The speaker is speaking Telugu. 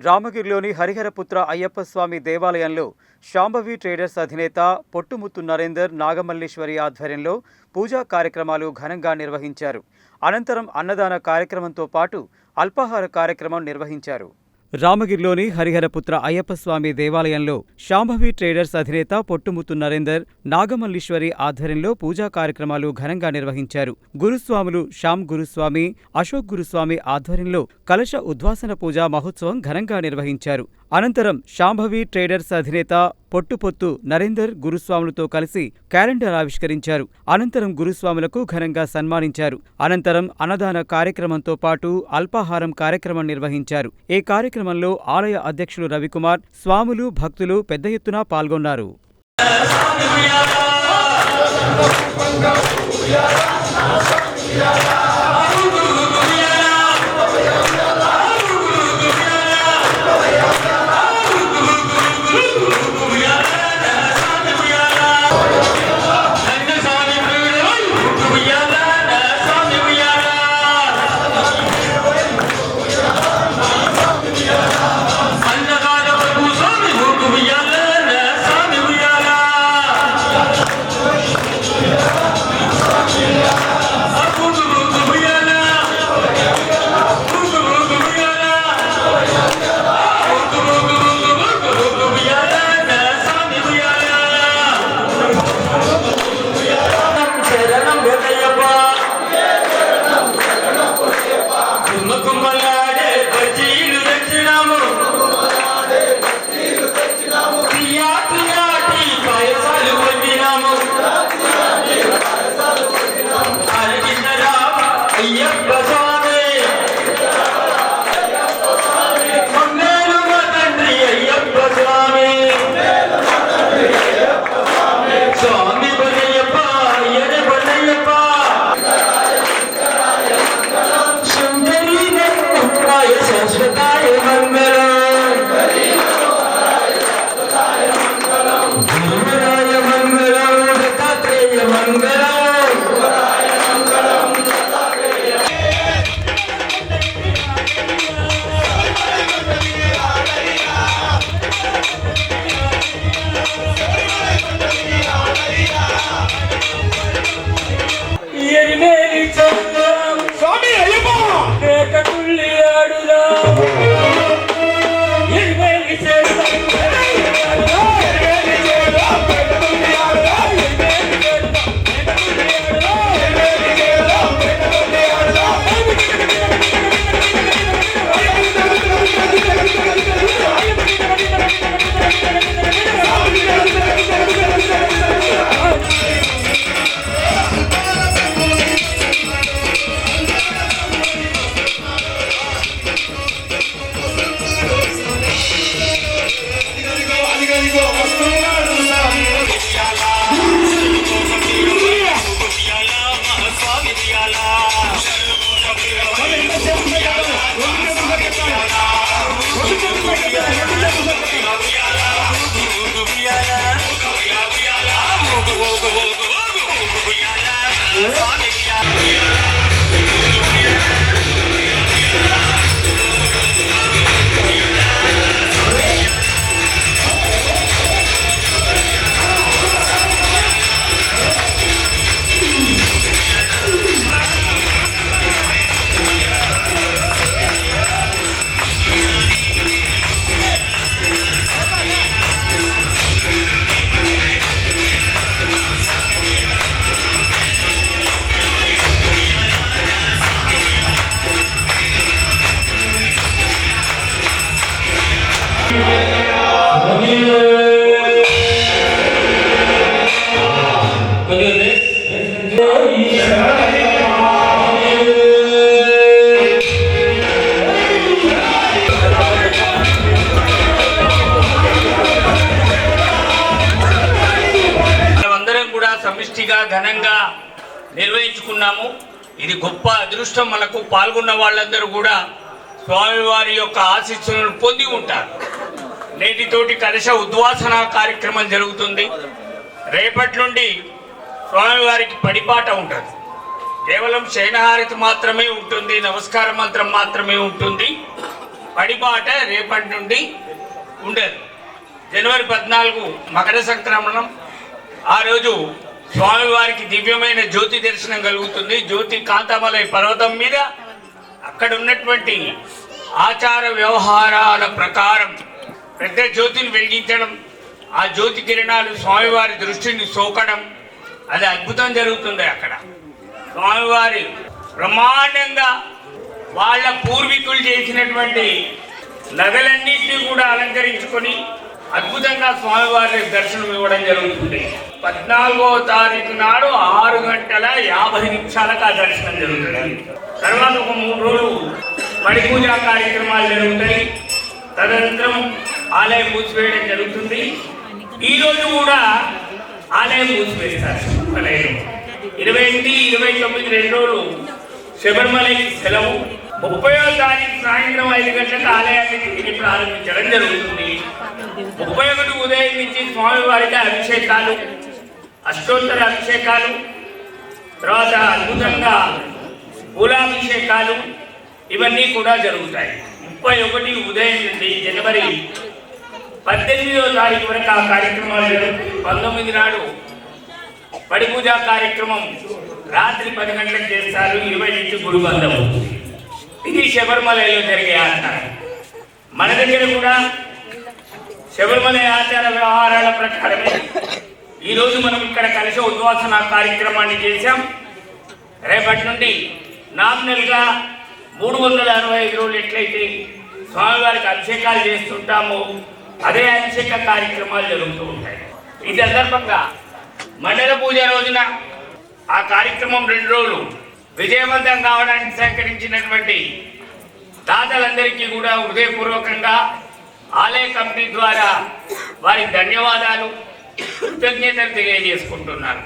రామగిరిలోని హరిహరపుత్ర అయ్యప్ప స్వామి దేవాలయంలో శాంభవి ట్రేడర్స్ అధినేత పొట్టుముత్తు నరేందర్ నాగమల్లేశ్వరి ఆధ్వర్యంలో పూజా కార్యక్రమాలు ఘనంగా నిర్వహించారు. అనంతరం అన్నదాన కార్యక్రమంతో పాటు అల్పాహార కార్యక్రమం నిర్వహించారు. రామగిరిలోని హరిహరపుత్ర అయ్యప్ప స్వామి దేవాలయంలో శాంభవి ట్రేడర్స్ అధినేత పొట్టుముత్తు నరేందర్ నాగమల్లీశ్వరి ఆధ్వర్యంలో పూజా కార్యక్రమాలు ఘనంగా నిర్వహించారు. గురుస్వాములు శ్యామ్ గురుస్వామి, అశోక్ గురుస్వామి ఆధ్వర్యంలో కలశ ఉద్వాసన పూజా మహోత్సవం ఘనంగా నిర్వహించారు. అనంతరం శాంభవి ట్రేడర్స్ అధినేత పొట్టుపొత్తు నరేందర్ గురుస్వాములతో కలిసి క్యాలెండర్ ఆవిష్కరించారు. అనంతరం గురుస్వాములకు ఘనంగా సన్మానించారు. అనంతరం అన్నదాన కార్యక్రమంతో పాటు అల్పాహారం కార్యక్రమం నిర్వహించారు. ఈ కార్యక్రమంలో ఆలయ అధ్యక్షులు రవికుమార్, స్వాములు, భక్తులు పెద్ద ఎత్తున పాల్గొన్నారు. సమిష్టిగా ఘనంగా నిర్వహించుకున్నాము. ఇది గొప్ప అదృష్టం. మనకు పాల్గొన్న వాళ్ళందరూ కూడా స్వామివారి యొక్క ఆశీస్సులను పొంది ఉంటారు. నేటితోటి కలశ ఉద్వాసన కార్యక్రమం జరుగుతుంది. రేపటి నుండి స్వామివారికి పడిపాట ఉంటుంది. కేవలం శయనహారతి మాత్రమే ఉంటుంది, నమస్కార మంత్రం మాత్రమే ఉంటుంది. పడిబాట రేపటి నుండి ఉండదు. జనవరి 14 మకర సంక్రమణం. ఆ రోజు స్వామివారికి దివ్యమైన జ్యోతి దర్శనం కలుగుతుంది. జ్యోతి కాంతామలై పర్వతం మీద అక్కడ ఉన్నటువంటి ఆచార వ్యవహారాల ప్రకారం పెద్ద జ్యోతిని వెలిగించడం, ఆ జ్యోతి కిరణాలు స్వామివారి దృష్టిని సోకడం, అది అద్భుతం జరుగుతుంది. అక్కడ స్వామివారి బ్రహ్మాండంగా వాళ్ళ పూర్వీకులు చేసినటువంటి నగలన్నింటినీ కూడా అలంకరించుకొని అద్భుతంగా స్వామివారి దర్శనం ఇవ్వడం జరుగుతుంది. 14వ తారీఖు నాడు 6:50 ఆ దర్శనం జరుగుతుంది. తర్వాత ఒక 3 రోజులు పడి పూజా కార్యక్రమాలు జరుగుతాయి. తదనంతరం ఆలయం మూసివేయడం జరుగుతుంది. ఈ రోజు కూడా ఆలయం మూసివేస్తారు. 28, 29 2 రోజులు శబరిమలకి సెలవు. 30వ తారీఖు సాయంత్రం 5 గంటలకు ఆలయాన్ని తిరిగి ప్రారంభించడం జరుగుతుంది. 31 ఉదయం నుంచి స్వామివారికి అభిషేకాలు, అష్టోత్తర అభిషేకాలు, తర్వాత అద్భుతంగా పూలాభిషేకాలు ఇవన్నీ కూడా జరుగుతాయి. 31 ఉదయం నుండి జనవరి 18వ తారీఖు వరకు ఆ కార్యక్రమాలు జరుగుతాయి. 19 నాడు పడి పూజా కార్యక్రమం రాత్రి 10 గంటలకు చేస్తారు. 20 నుంచి గురుబంధం. ఇది శబరిమలలో జరిగే ఆచారం. మన దగ్గర కూడా శబరిమల ఆచార వ్యవహారాల ప్రకారమే ఈరోజు మనం ఇక్కడ కలిసి ఉద్వాసన కార్యక్రమాన్ని చేశాం. రేపటి నుండి నామినల్గా 365 రోజులు ఎట్లయితే స్వామివారికి అభిషేకాలు చేస్తుంటామో అదే అభిషేక కార్యక్రమాలు జరుగుతూ ఉంటాయి. ఈ సందర్భంగా మండల పూజ రోజున ఆ కార్యక్రమం 2 రోజులు విజయవంతం కావడానికి సహకరించినటువంటి దాతలందరికీ కూడా హృదయపూర్వకంగా ఆలయ కమిటీ ద్వారా వారికి ధన్యవాదాలు, కృతజ్ఞతలు తెలియజేసుకుంటున్నాను.